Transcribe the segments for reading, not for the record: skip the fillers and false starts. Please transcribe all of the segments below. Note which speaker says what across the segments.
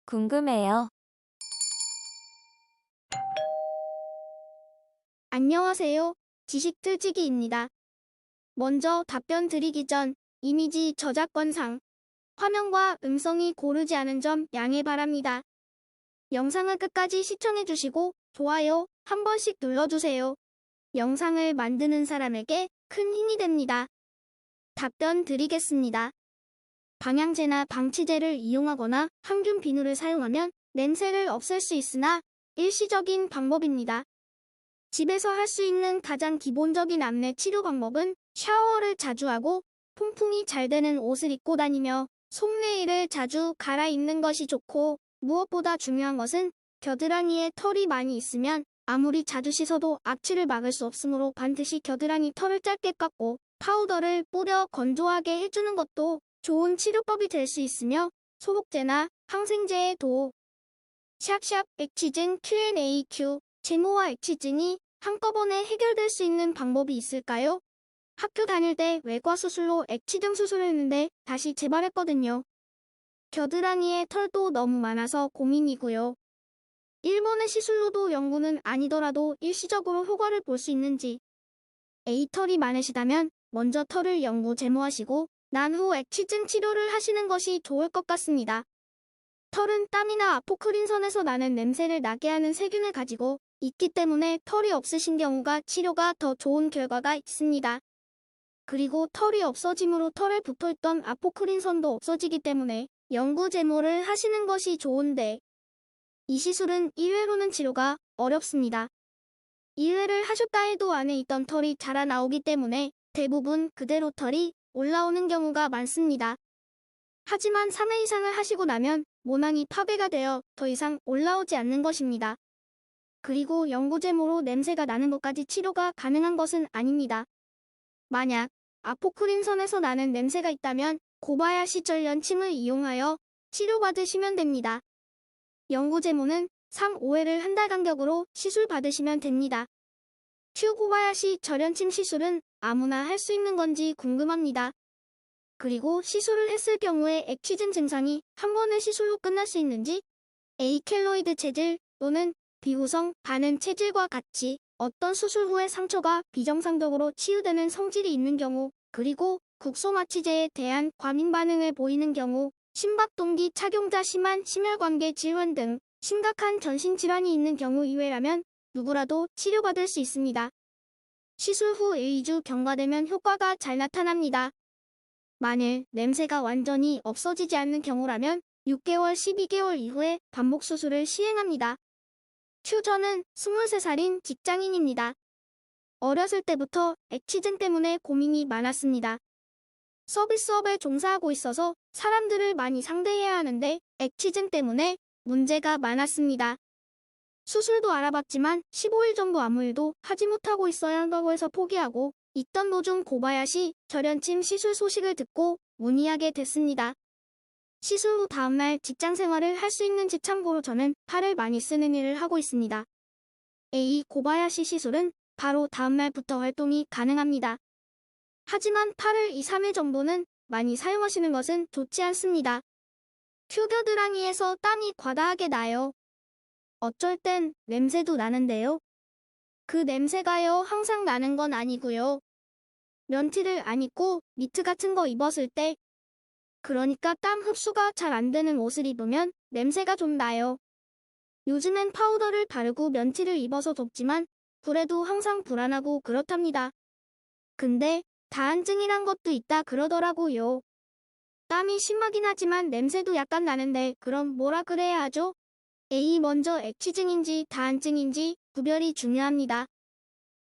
Speaker 1: 궁금해요.
Speaker 2: 안녕하세요. 지식틀치기입니다. 먼저 답변 드리기 전 이미지 저작권상 화면과 음성이 고르지 않은 점 양해 바랍니다. 영상을 끝까지 시청해주시고 좋아요 한 번씩 눌러주세요. 영상을 만드는 사람에게 큰 힘이 됩니다. 답변 드리겠습니다. 방향제나 방치제를 이용하거나 항균 비누를 사용하면 냄새를 없앨 수 있으나 일시적인 방법입니다. 집에서 할 수 있는 가장 기본적인 암내 치료 방법은 샤워를 자주 하고 통풍이 잘 되는 옷을 입고 다니며 속내일을 자주 갈아입는 것이 좋고, 무엇보다 중요한 것은 겨드랑이에 털이 많이 있으면 아무리 자주 씻어도 악취를 막을 수 없으므로 반드시 겨드랑이 털을 짧게 깎고 파우더를 뿌려 건조하게 해주는 것도 좋은 치료법이 될 수 있으며, 소독제나 항생제의 도움. 샵샵 액취증 Q&A. 제모와 액취증이 한꺼번에 해결될 수 있는 방법이 있을까요? 학교 다닐 때 외과 수술로 액취증 수술을 했는데 다시 재발했거든요. 겨드랑이에 털도 너무 많아서 고민이고요. 일본의 시술로도 연구는 아니더라도 일시적으로 효과를 볼 수 있는지. A털이 많으시다면 먼저 털을 연구 제모하시고 난 후 액취증 치료를 하시는 것이 좋을 것 같습니다. 털은 땀이나 아포크린선에서 나는 냄새를 나게 하는 세균을 가지고 있기 때문에 털이 없으신 경우가 치료가 더 좋은 결과가 있습니다. 그리고 털이 없어짐으로 털에 붙어있던 아포크린선도 없어지기 때문에 영구 제모를 하시는 것이 좋은데, 이 시술은 1회로는 치료가 어렵습니다. 2회를 하셨다 해도 안에 있던 털이 자라나오기 때문에 대부분 그대로 털이 올라오는 경우가 많습니다. 하지만 3회 이상을 하시고 나면 모낭이 파괴가 되어 더 이상 올라오지 않는 것입니다. 그리고 영구제모로 냄새가 나는 것까지 치료가 가능한 것은 아닙니다. 만약 아포크린선에서 나는 냄새가 있다면 고바야시 전련침을 이용하여 치료받으시면 됩니다. 영구제모는 3, 5회를 한 달 간격으로 시술 받으시면 됩니다. 고바야시 전련침 시술은 아무나 할 수 있는 건지 궁금합니다. 그리고 시술을 했을 경우에 액취증 증상이 한 번의 시술로 끝날 수 있는지, 에이켈로이드 체질 또는 비후성 반응 체질과 같이 어떤 수술 후에 상처가 비정상적으로 치유되는 성질이 있는 경우, 그리고 국소마취제에 대한 과민 반응을 보이는 경우, 심박동기 착용자 심한 심혈관계 질환 등 심각한 전신질환이 있는 경우 이외라면 누구라도 치료받을 수 있습니다. 시술 후 2주 경과되면 효과가 잘 나타납니다. 만일 냄새가 완전히 없어지지 않는 경우라면 6개월, 12개월 이후에 반복 수술을 시행합니다. 저는 23살인 직장인입니다. 어렸을 때부터 액취증 때문에 고민이 많았습니다. 서비스업에 종사하고 있어서 사람들을 많이 상대해야 하는데 액취증 때문에 문제가 많았습니다. 수술도 알아봤지만 15일 정도 아무 일도 하지 못하고 있어야 한다고 해서 포기하고 있던 도중 고바야시 절연침 시술 소식을 듣고 문의하게 됐습니다. 시술 후 다음날 직장 생활을 할 수 있는지. 참고로 저는 팔을 많이 쓰는 일을 하고 있습니다. 고바야시 시술은 바로 다음날부터 활동이 가능합니다. 하지만 팔을 2, 3일 정도는 많이 사용하시는 것은 좋지 않습니다. 겨드랑이에서 땀이 과다하게 나요. 어쩔 땐 냄새도 나는데요. 그 냄새가요 항상 나는 건 아니고요. 면티를 안 입고 니트 같은 거 입었을 때, 그러니까 땀 흡수가 잘 안 되는 옷을 입으면 냄새가 좀 나요. 요즘엔 파우더를 바르고 면티를 입어서 덥지만 그래도 항상 불안하고 그렇답니다. 근데 다한증이란 것도 있다 그러더라고요. 땀이 심하긴 하지만 냄새도 약간 나는데 그럼 뭐라 그래야 하죠? 먼저 액취증인지 다한증인지 구별이 중요합니다.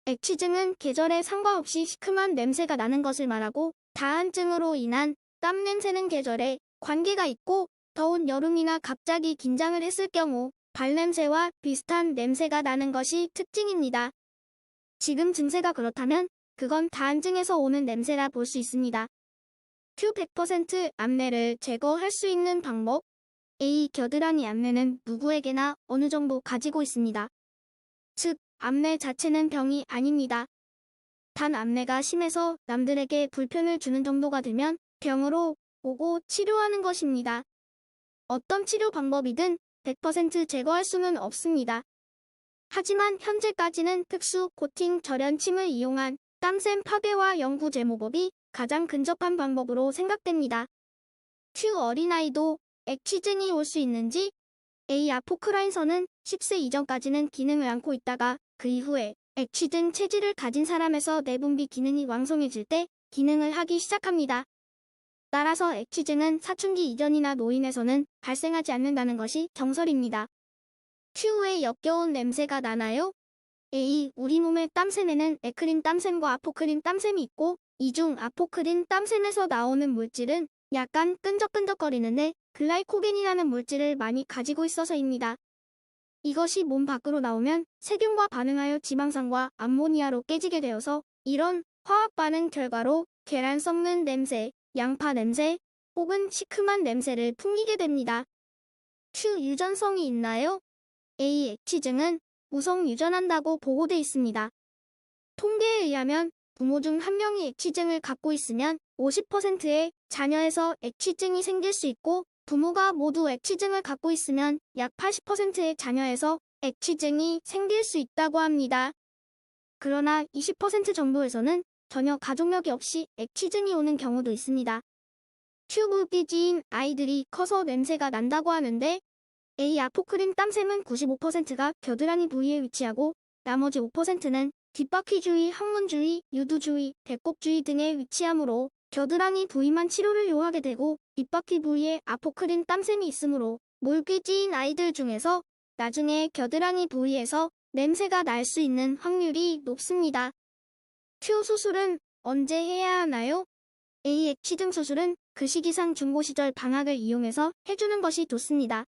Speaker 2: 액취증은 계절에 상관없이 시큼한 냄새가 나는 것을 말하고, 다한증으로 인한 땀 냄새는 계절에 관계가 있고 더운 여름이나 갑자기 긴장을 했을 경우 발냄새와 비슷한 냄새가 나는 것이 특징입니다. 지금 증세가 그렇다면 그건 다한증에서 오는 냄새라 볼 수 있습니다. 100% 암내를 제거할 수 있는 방법. 겨드랑이 암내는 누구에게나 어느 정도 가지고 있습니다. 즉, 암내 자체는 병이 아닙니다. 단 암내가 심해서 남들에게 불편을 주는 정도가 되면 병으로 보고 치료하는 것입니다. 어떤 치료 방법이든 100% 제거할 수는 없습니다. 하지만 현재까지는 특수 코팅 절연침을 이용한 땀샘 파괴와 연구 제모법이 가장 근접한 방법으로 생각됩니다. q 어린아이도 액취증이 올 수 있는지? A. 아포크라인서는 10세 이전까지는 기능을 잃고 있다가 그 이후에 액취증 체질을 가진 사람에서 내분비 기능이 왕성해질 때 기능을 하기 시작합니다. 따라서 액취증은 사춘기 이전이나 노인에서는 발생하지 않는다는 것이 정설입니다. Q의 역겨운 냄새가 나나요? A. 우리 몸의 땀샘에는 에크린 땀샘과 아포크린 땀샘이 있고 이 중 아포크린 땀샘에서 나오는 물질은 약간 끈적끈적거리는데 글라이코겐이라는 물질을 많이 가지고 있어서입니다. 이것이 몸 밖으로 나오면 세균과 반응하여 지방산과 암모니아로 깨지게 되어서 이런 화학 반응 결과로 계란 썩는 냄새, 양파 냄새 혹은 시큼한 냄새를 풍기게 됩니다. Q 유전성이 있나요? A. 액취증은 무성 유전한다고 보고돼 있습니다. 통계에 의하면 부모 중 한 명이 액취증을 갖고 있으면 50%의 자녀에서 액취증이 생길 수 있고 부모가 모두 액취증을 갖고 있으면 약 80%의 자녀에서 액취증이 생길 수 있다고 합니다. 그러나 20% 정도에서는 전혀 가족력이 없이 액취증이 오는 경우도 있습니다. 튜브비지인 아이들이 커서 냄새가 난다고 하는데 A. 아포크린 땀샘은 95%가 겨드랑이 부위에 위치하고 나머지 5%는 뒷바퀴 주위, 항문 주위, 유두 주위, 배꼽 주위 등에 위치하므로 겨드랑이 부위만 치료를 요하게 되고 뒷바퀴 부위에 아포크린 땀샘이 있으므로 몰귀지인 아이들 중에서 나중에 겨드랑이 부위에서 냄새가 날 수 있는 확률이 높습니다. 큐 수술은 언제 해야 하나요? A. 액취증 수술은 그 시기상 중고 시절 방학을 이용해서 해주는 것이 좋습니다.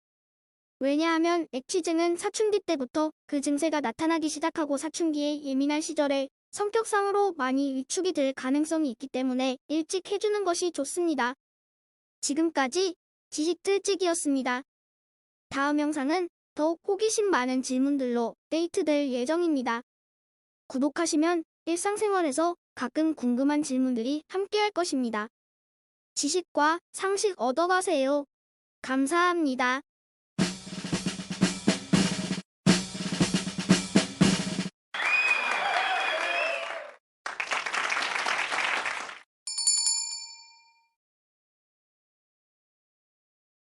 Speaker 2: 왜냐하면 액취증은 사춘기 때부터 그 증세가 나타나기 시작하고 사춘기의 예민한 시절에 성격상으로 많이 위축이 될 가능성이 있기 때문에 일찍 해주는 것이 좋습니다. 지금까지 지식들찍이었습니다. 다음 영상은 더욱 호기심 많은 질문들로 업데이트될 예정입니다. 구독하시면 일상생활에서 가끔 궁금한 질문들이 함께할 것입니다. 지식과 상식 얻어가세요. 감사합니다.